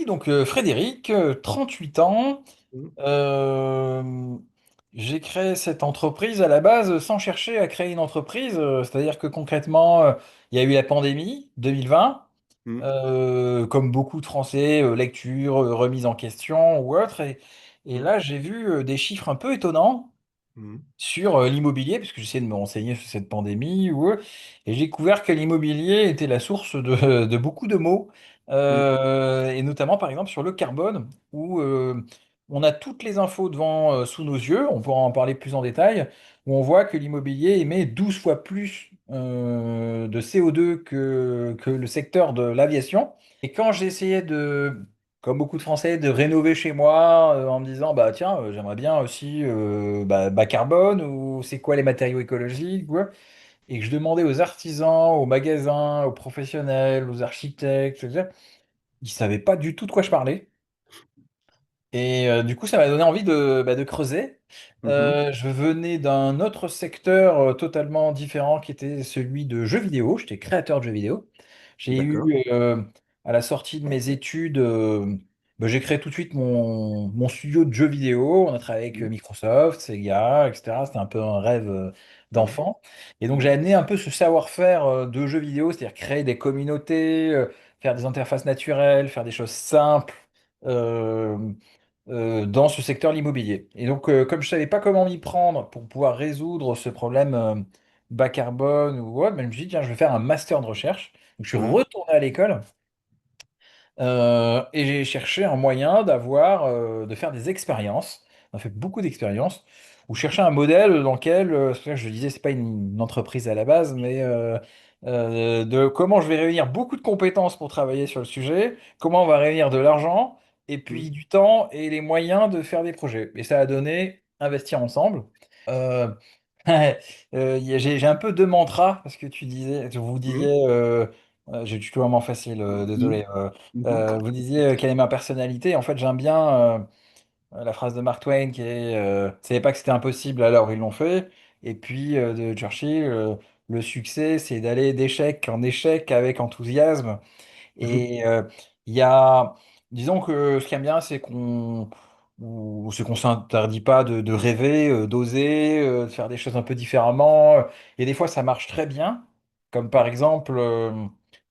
Oui, donc Frédéric, 38 ans. Mhm, Euh, j'ai créé cette entreprise à la base sans chercher à créer une entreprise. C'est-à-dire que concrètement, il y a eu la pandémie 2020. mhm, Comme beaucoup de Français, lecture, remise en question ou autre. Et mhm, là, j'ai vu des chiffres un peu étonnants mhm, sur l'immobilier, parce que j'essaie de me renseigner sur cette pandémie, et j'ai découvert que l'immobilier était la source de beaucoup de maux, mhm, et notamment par exemple sur le carbone, où on a toutes les infos devant, sous nos yeux, on pourra en parler plus en détail, où on voit que l'immobilier émet 12 fois plus de CO2 que le secteur de l'aviation. Et quand j'essayais de, comme beaucoup de Français, de rénover chez moi en me disant, bah tiens, j'aimerais bien aussi bas carbone ou c'est quoi les matériaux écologiques, quoi. Et que je demandais aux artisans, aux magasins, aux professionnels, aux architectes, etc., ils savaient pas du tout de quoi je parlais. Et du coup, ça m'a donné envie de creuser. mhm. Je venais d'un autre secteur totalement différent qui était celui de jeux vidéo. J'étais créateur de jeux vidéo. J'ai D'accord. eu, à la sortie de mes études, j'ai créé tout de suite mon studio de jeux vidéo. On a travaillé avec Mhm, Microsoft, Sega, etc. C'était un peu un rêve mhm, d'enfant. Et donc, j'ai mhm, amené un peu ce savoir-faire de jeux vidéo, c'est-à-dire créer des communautés, faire des interfaces naturelles, faire des choses simples. euh, dans ce secteur de l'immobilier. Et donc, comme je ne savais pas comment m'y prendre pour pouvoir résoudre ce problème bas carbone ou autre, ben, je me suis dit, tiens, je vais faire un master de recherche. Donc, je suis mhm, retourné à l'école et j'ai cherché un moyen de faire des expériences. On a fait beaucoup d'expériences où je cherchais un modèle dans lequel, c'est pour ça que je disais, c'est pas une entreprise à la base, mais de comment je vais réunir beaucoup de compétences pour travailler sur le sujet, comment on va réunir de l'argent et mhm, puis du temps et les moyens de faire des projets. Et ça a donné investir ensemble. Euh, j'ai un peu deux mantras parce que vous mhm, disiez, j'ai du tutoiement facile, mhm, désolé. mhm, Vous disiez quelle est ma personnalité. En fait, j'aime bien la phrase de Mark Twain qui est savez pas que c'était impossible, alors ils l'ont fait. Et puis de Churchill, le succès, c'est d'aller d'échec en échec avec enthousiasme. mhm, Et il y a, disons que ce qui est bien, c'est qu'on s'interdit pas de rêver, d'oser, de faire des choses un peu différemment. Et des fois, ça marche très bien. Comme par exemple,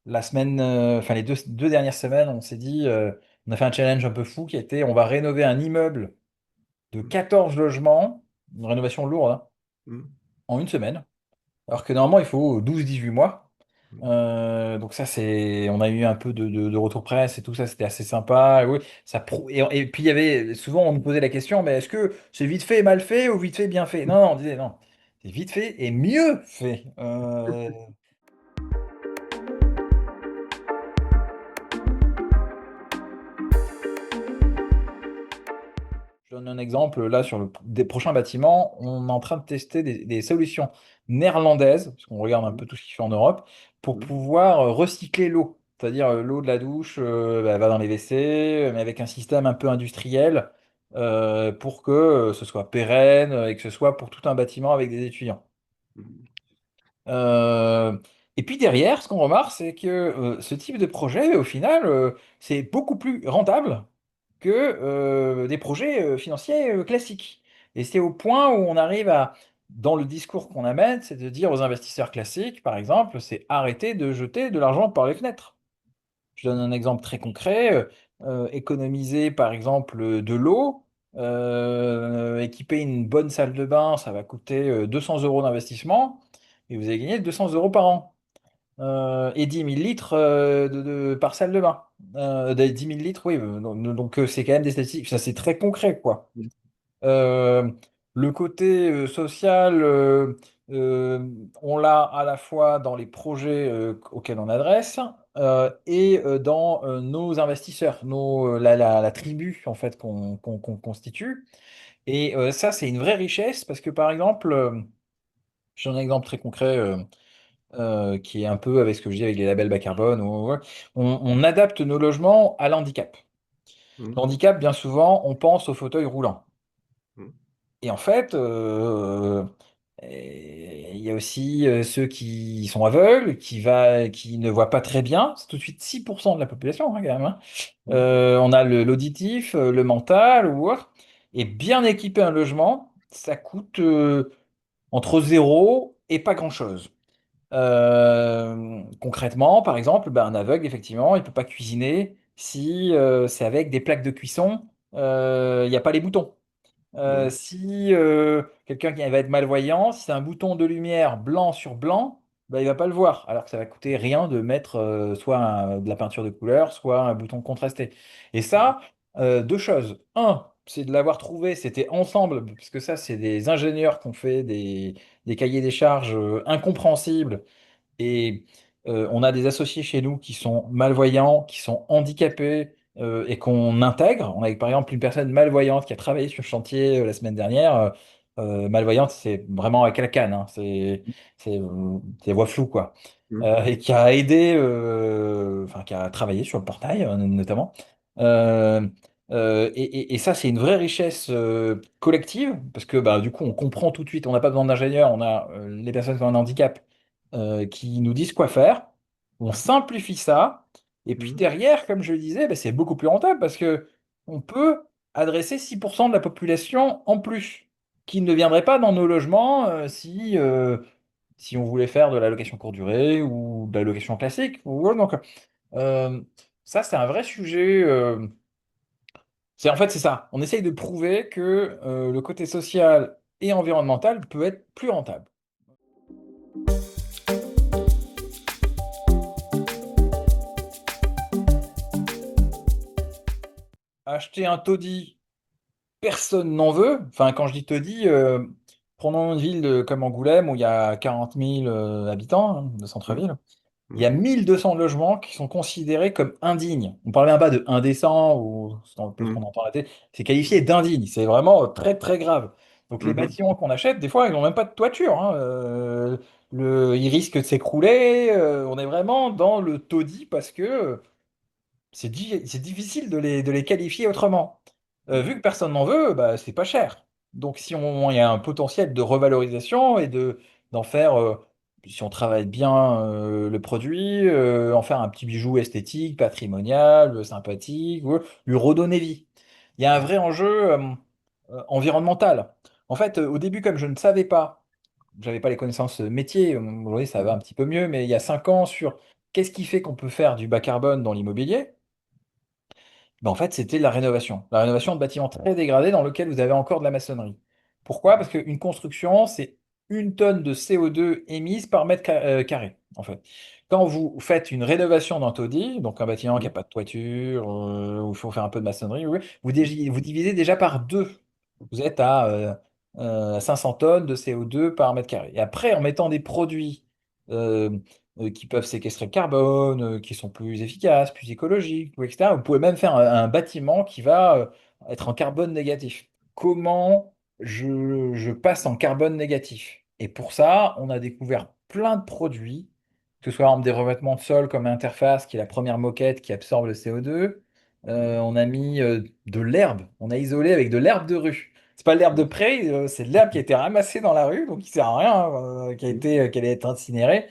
enfin les deux dernières semaines, on s'est dit, on a fait un challenge un peu fou qui était, on va rénover un immeuble de 14 logements, une rénovation lourde, hein, mhm, en une semaine. Alors que normalement, il faut 12 18 mois. mhm. Donc ça, on a eu un peu de retour presse et tout ça, c'était assez sympa. Et, oui, et puis il y avait, souvent on nous posait la question, mais est-ce que c'est vite fait et mal fait ou vite fait et bien fait? Non, non, on disait non, c'est vite fait et mieux fait. Je donne un exemple, là, sur des prochains bâtiments, on est en train de tester des solutions néerlandaises, parce qu'on regarde un peu tout ce qui se fait en Europe, pour Mhm, pouvoir recycler l'eau. C'est-à-dire l'eau de la douche va dans les WC, mais avec un système un peu industriel, pour que ce soit pérenne et que ce soit pour tout un bâtiment avec des étudiants. mhm, Euh, et puis derrière, ce qu'on remarque, c'est que ce type de projet, au final, c'est beaucoup plus rentable que des projets financiers classiques. Et c'est au point où on arrive à, dans le discours qu'on amène, c'est de dire aux investisseurs classiques, par exemple, c'est arrêter de jeter de l'argent par les fenêtres. Je donne un exemple très concret. Économiser, par exemple, de l'eau, équiper une bonne salle de bain, ça va coûter 200 euros d'investissement et vous allez gagner 200 euros par an. Et 10 000 litres par salle de bain. 10 000 litres, oui. Donc, c'est quand même des statistiques. Ça, c'est très concret, quoi. mhm, Euh, le côté social, euh, on l'a à la fois dans les projets auxquels on adresse et dans nos investisseurs, la tribu en fait qu'on constitue. Et ça, c'est une vraie richesse parce que par exemple, j'ai un exemple très concret qui est un peu avec ce que je dis avec les labels bas carbone. On adapte nos logements à l'handicap. mhm, L'handicap, bien souvent, on pense au fauteuil roulant. mhm, Et en fait, il il y a aussi ceux qui sont aveugles, qui ne voient pas très bien. C'est tout de suite 6% de la population, hein, quand même, hein. Mhm. On a l'auditif, le mental ou autre. Et bien équiper un logement, ça coûte entre zéro et pas grand-chose. Concrètement, par exemple, ben, un aveugle, effectivement, il ne peut pas cuisiner si c'est avec des plaques de cuisson, il n'y a pas les boutons. Mhm. Si quelqu'un qui va être malvoyant, si c'est un bouton de lumière blanc sur blanc, bah, il va pas le voir. Alors que ça va coûter rien de mettre soit de la peinture de couleur, soit un bouton contrasté. Et ça, deux choses. Un, c'est de l'avoir trouvé, c'était ensemble, parce que ça, c'est des ingénieurs qui ont fait des cahiers des charges incompréhensibles et on a des associés chez nous qui sont malvoyants, qui sont handicapés et qu'on intègre. On a par exemple une personne malvoyante qui a travaillé sur le chantier la semaine dernière. Malvoyante, c'est vraiment avec la canne, hein. C'est voix floue, quoi. Mhm. Et qui a aidé, enfin, qui a travaillé sur le portail, notamment. Euh, et ça, c'est une vraie richesse collective, parce que bah, du coup, on comprend tout de suite, on n'a pas besoin d'ingénieurs, on a les personnes qui ont un handicap qui nous disent quoi faire. On simplifie ça. Et puis Mhm. derrière, comme je le disais, ben, c'est beaucoup plus rentable parce que on peut adresser 6% de la population en plus, qui ne viendrait pas dans nos logements si on voulait faire de la location courte durée ou de la location classique. Donc, euh, ça, c'est un vrai sujet. En fait, c'est ça. On essaye de prouver que le côté social et environnemental peut être plus rentable. Acheter un taudis, personne n'en veut. Enfin, quand je dis taudis, prenons une ville comme Angoulême où il y a 40 000 habitants, hein, de Mhm. centre-ville. Il y a Mhm. 1200 logements qui sont considérés comme indignes. On ne parle même pas de indécent ou c'est un peu ce qu'on Mhm. entend à la télé. C'est qualifié d'indigne. C'est vraiment très, très grave. Donc, les Mhm. bâtiments qu'on achète, des fois, ils n'ont même pas de toiture, hein. Ils risquent de s'écrouler. On est vraiment dans le taudis parce que c'est difficile de les qualifier autrement. Vu que personne n'en veut, bah, c'est pas cher. Donc si il y a un potentiel de revalorisation et d'en faire, si on travaille bien le produit, en faire un petit bijou esthétique, patrimonial, sympathique, lui redonner vie. Il y a un vrai enjeu environnemental. En fait, au début, comme je ne savais pas, j'avais pas les connaissances métiers, aujourd'hui ça va un petit peu mieux, mais il y a 5 ans sur qu'est-ce qui fait qu'on peut faire du bas carbone dans l'immobilier. Ben, en fait, c'était la rénovation. La rénovation de bâtiments très dégradés dans lesquels vous avez encore de la maçonnerie. Pourquoi? Parce qu'une construction, c'est 1 tonne de CO2 émise par mètre carré, en fait. Quand vous faites une rénovation d'un taudis, donc un bâtiment qui n'a Mhm. pas de toiture, où il faut faire un peu de maçonnerie, oui, vous divisez déjà par deux. Vous êtes à 500 tonnes de CO2 par mètre carré. Et après, en mettant des produits euh, qui peuvent séquestrer le carbone, qui sont plus efficaces, plus écologiques, ou etc. Vous pouvez même faire un bâtiment qui va être en carbone négatif. Comment je passe en carbone négatif? Et pour ça, on a découvert plein de produits, que ce soit par exemple des revêtements de sol comme Interface, qui est la première moquette qui absorbe le CO2. On a mis de l'herbe, on a isolé avec de l'herbe de rue. C'est pas l'herbe de pré, c'est de l'herbe qui a été ramassée dans la rue, donc qui sert à rien, hein, qui allait être incinérée.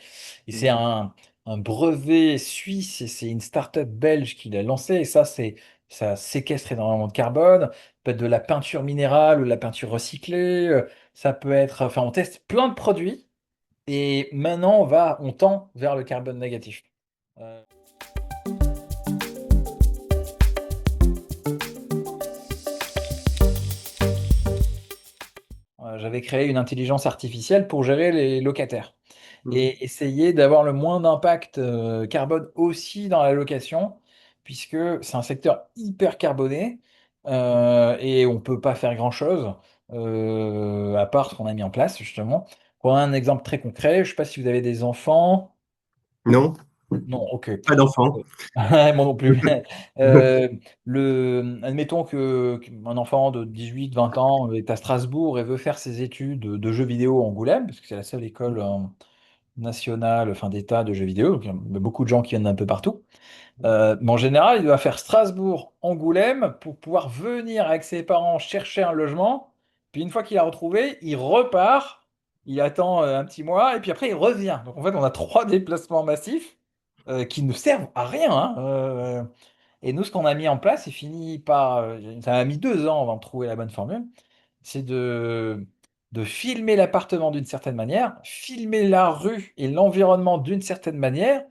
Et c'est Mhm. un brevet suisse et c'est une start-up belge qui l'a lancé. Et ça séquestre énormément de carbone. Ça peut être de la peinture minérale ou de la peinture recyclée. Ça peut être, enfin, on teste plein de produits et maintenant on tend vers le carbone négatif. Euh, J'avais créé une intelligence artificielle pour gérer les locataires Mhm. et essayer d'avoir le moins d'impact carbone aussi dans la location, puisque c'est un secteur hyper carboné et on ne peut pas faire grand-chose à part ce qu'on a mis en place, justement. Pour un exemple très concret, je ne sais pas si vous avez des enfants. Non, Non, ok. pas d'enfant. Moi non plus. Euh, Admettons qu'un enfant de 18 20 ans est à Strasbourg et veut faire ses études de jeux vidéo à Angoulême, parce que c'est la seule école nationale, enfin d'État de jeux vidéo. Donc il y a beaucoup de gens qui viennent d'un peu partout. Mais en général, il doit faire Strasbourg-Angoulême pour pouvoir venir avec ses parents chercher un logement. Puis une fois qu'il a retrouvé, il repart il attend un petit mois et puis après il revient. Donc en fait, on a trois déplacements massifs qui ne servent à rien, hein. Et nous, ce qu'on a mis en place, c'est fini par. Ça a mis 2 ans avant de trouver la bonne formule. C'est de filmer l'appartement d'une certaine manière, filmer la rue et l'environnement d'une certaine manière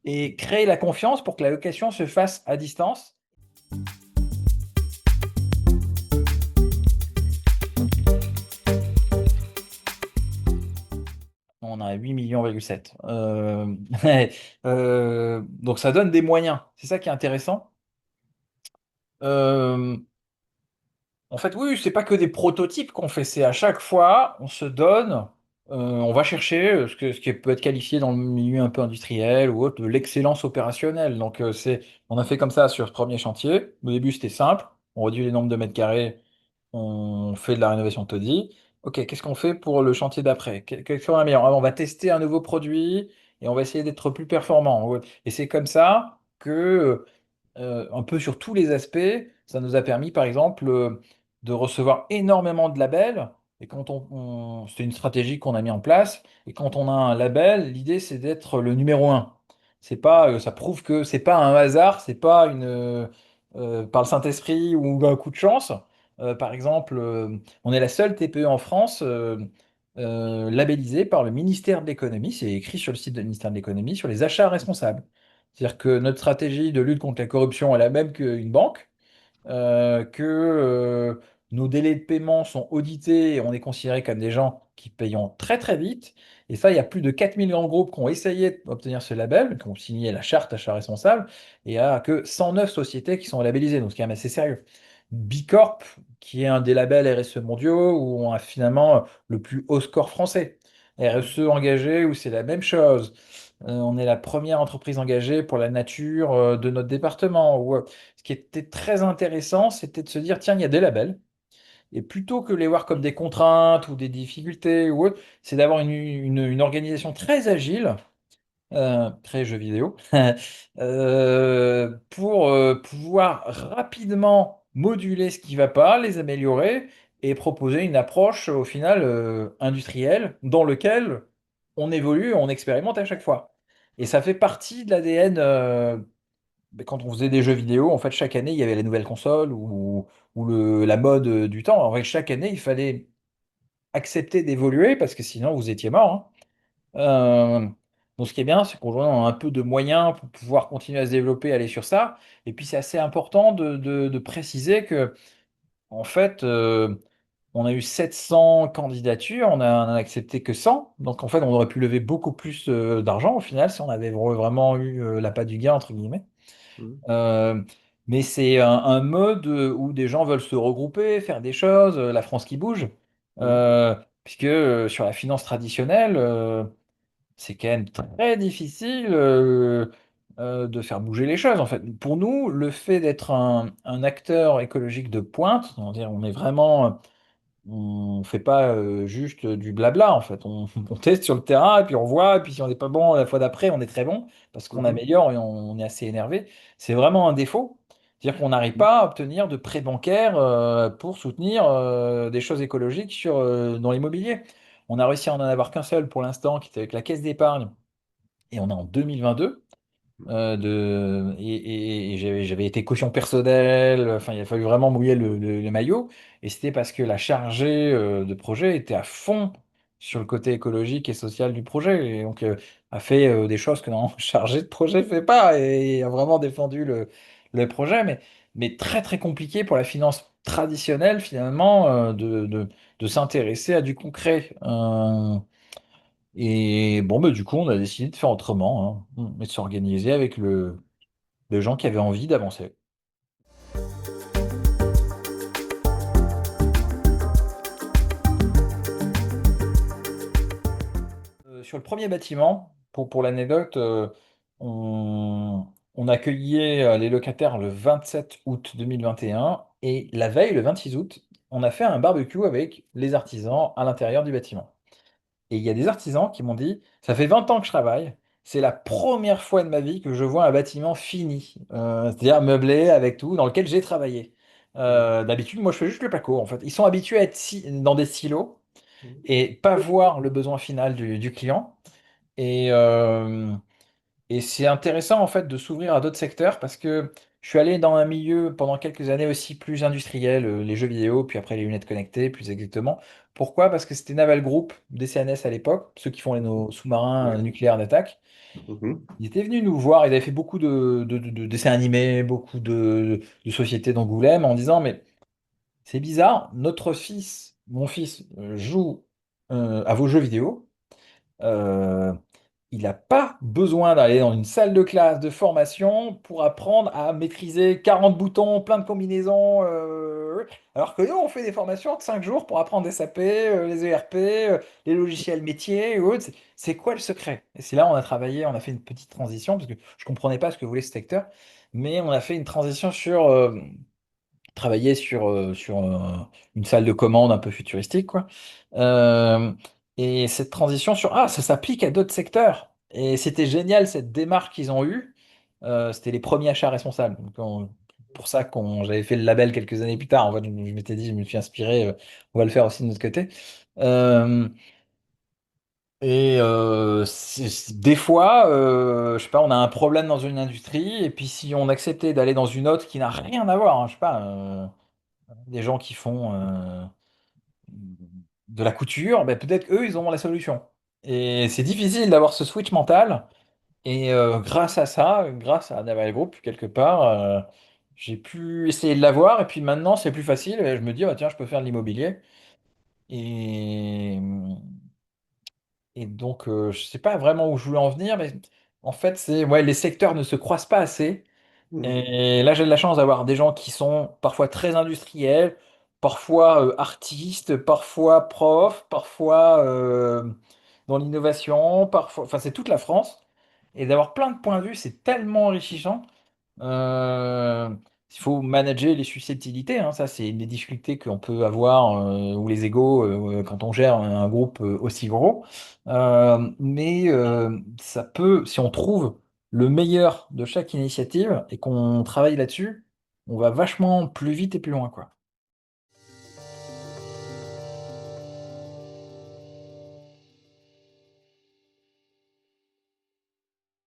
et créer la confiance pour que la location se fasse à distance. On a 8 millions,7. Donc ça donne des moyens. C'est ça qui est intéressant. Euh, En fait, oui, c'est pas que des prototypes qu'on fait, c'est à chaque fois, on se donne, on va chercher ce qui peut être qualifié dans le milieu un peu industriel ou autre, de l'excellence opérationnelle. Donc, on a fait comme ça sur ce premier chantier. Au début, c'était simple, on réduit les nombres de mètres carrés, on fait de la rénovation taudis. Ok, qu'est-ce qu'on fait pour le chantier d'après? Quel sera meilleur? Ah, on va tester un nouveau produit et on va essayer d'être plus performant. Ouais. Et c'est comme ça que un peu sur tous les aspects. Ça nous a permis, par exemple, de recevoir énormément de labels. Et quand c'était une stratégie qu'on a mis en place. Et quand on a un label, l'idée, c'est d'être le numéro un. C'est pas, ça prouve que c'est pas un hasard, c'est pas par le Saint-Esprit ou un coup de chance. Par exemple, on est la seule TPE en France labellisée par le ministère de l'économie. C'est écrit sur le site du ministère de l'économie sur les achats responsables. C'est-à-dire que notre stratégie de lutte contre la corruption est la même qu'une banque, que nos délais de paiement sont audités et on est considéré comme des gens qui payons très très vite. Et ça, il y a plus de 4000 grands groupes qui ont essayé d'obtenir ce label, qui ont signé la charte achat responsable, et il n'y a que 109 sociétés qui sont labellisées, donc c'est quand même assez sérieux. Bicorp, qui est un des labels RSE mondiaux, où on a finalement le plus haut score français. RSE engagé, où c'est la même chose. On est la première entreprise engagée pour la nature de notre département. Ce qui était très intéressant, c'était de se dire, tiens, il y a des labels. Et plutôt que les voir comme des contraintes ou des difficultés ou autre, c'est d'avoir une organisation très agile, très jeu vidéo, pour pouvoir rapidement moduler ce qui ne va pas, les améliorer et proposer une approche au final industrielle dans lequel on évolue, on expérimente à chaque fois. Et ça fait partie de l'ADN. Mais quand on faisait des jeux vidéo, en fait, chaque année, il y avait la nouvelle console ou la mode du temps. En fait, chaque année, il fallait accepter d'évoluer parce que sinon, vous étiez mort, hein. Donc, ce qui est bien, c'est qu'on a un peu de moyens pour pouvoir continuer à se développer, aller sur ça. Et puis, c'est assez important de préciser que, en fait, on a eu 700 candidatures, on a accepté que 100. Donc, en fait, on aurait pu lever beaucoup plus d'argent au final si on avait vraiment eu la l'appât du gain, entre guillemets. Mhm. Euh, mais c'est un mode où des gens veulent se regrouper, faire des choses, la France qui bouge. Mhm. Puisque sur la finance traditionnelle, c'est quand même très difficile de faire bouger les choses. En fait, pour nous, le fait d'être un acteur écologique de pointe, on est vraiment on fait pas juste du blabla en fait. On teste sur le terrain et puis on voit. Et puis si on n'est pas bon la fois d'après, on est très bon parce qu'on Mhm. améliore et on est assez énervé. C'est vraiment un défaut. C'est-à-dire qu'on n'arrive pas à obtenir de prêts bancaires pour soutenir des choses écologiques dans l'immobilier. On a réussi à en avoir qu'un seul pour l'instant, qui était avec la Caisse d'épargne, et on est en 2022 et j'avais été caution personnelle, enfin il a fallu vraiment mouiller le maillot, et c'était parce que la chargée de projet était à fond sur le côté écologique et social du projet, et donc a fait des choses que non, chargé de projet fait pas, et a vraiment défendu le projet, mais très très compliqué pour la finance traditionnelle finalement de s'intéresser à du concret. Et bon, bah, du coup, on a décidé de faire autrement, hein, et de s'organiser avec les gens qui avaient envie d'avancer. Sur le premier bâtiment, pour l'anecdote, on accueillait les locataires le 27 août 2021 et la veille, le 26 août, on a fait un barbecue avec les artisans à l'intérieur du bâtiment. Et il y a des artisans qui m'ont dit, ça fait 20 ans que je travaille, c'est la première fois de ma vie que je vois un bâtiment fini, c'est-à-dire meublé avec tout, dans lequel j'ai travaillé. Mhm. D'habitude, moi je fais juste le placo en fait. Ils sont habitués à être dans des silos. et pas voir le besoin final du client. Et, euh, et c'est intéressant en fait de s'ouvrir à d'autres secteurs parce que je suis allé dans un milieu pendant quelques années aussi plus industriel, les jeux vidéo, puis après les lunettes connectées, plus exactement. Pourquoi? Parce que c'était Naval Group, DCNS à l'époque, ceux qui font nos sous-marins Ouais. nucléaires d'attaque. Mhm. Ils étaient venus nous voir, ils avaient fait beaucoup de dessins animés, beaucoup de sociétés d'Angoulême en disant, mais c'est bizarre, notre fils, mon fils, joue à vos jeux vidéo. Euh, il n'a pas besoin d'aller dans une salle de classe de formation pour apprendre à maîtriser 40 boutons, plein de combinaisons. Alors que nous, on fait des formations de 5 jours pour apprendre SAP, les ERP, les logiciels métiers ou autres. C'est quoi le secret? Et c'est là où on a travaillé, on a fait une petite transition parce que je ne comprenais pas ce que voulait ce secteur, mais on a fait une transition sur travailler sur une salle de commande un peu futuristique, quoi. Euh, et cette transition sur, ah, ça s'applique à d'autres secteurs. Et c'était génial cette démarche qu'ils ont eue. C'était les premiers achats responsables. Donc, pour ça qu'on j'avais fait le label quelques années plus tard. En fait, je m'étais dit, je me suis inspiré, on va le faire aussi de notre côté. Euh, des fois, je sais pas, on a un problème dans une industrie, et puis si on acceptait d'aller dans une autre qui n'a rien à voir, hein, je sais pas. Des gens qui font de la couture, ben peut-être eux, ils auront la solution. Et c'est difficile d'avoir ce switch mental. Et grâce à ça, grâce à Naval Group, quelque part, j'ai pu essayer de l'avoir. Et puis maintenant, c'est plus facile. Et je me dis, ah, tiens, je peux faire de l'immobilier. Et, et donc, je sais pas vraiment où je voulais en venir, mais en fait, c'est ouais, les secteurs ne se croisent pas assez. Mhm. Et là, j'ai de la chance d'avoir des gens qui sont parfois très industriels, parfois artistes, parfois profs, parfois dans l'innovation, parfois, enfin, c'est toute la France. Et d'avoir plein de points de vue, c'est tellement enrichissant. Euh, il faut manager les susceptibilités, hein. Ça, c'est une des difficultés qu'on peut avoir, ou les égos, quand on gère un groupe aussi gros. Mais ça peut, si on trouve le meilleur de chaque initiative et qu'on travaille là-dessus, on va vachement plus vite et plus loin, quoi.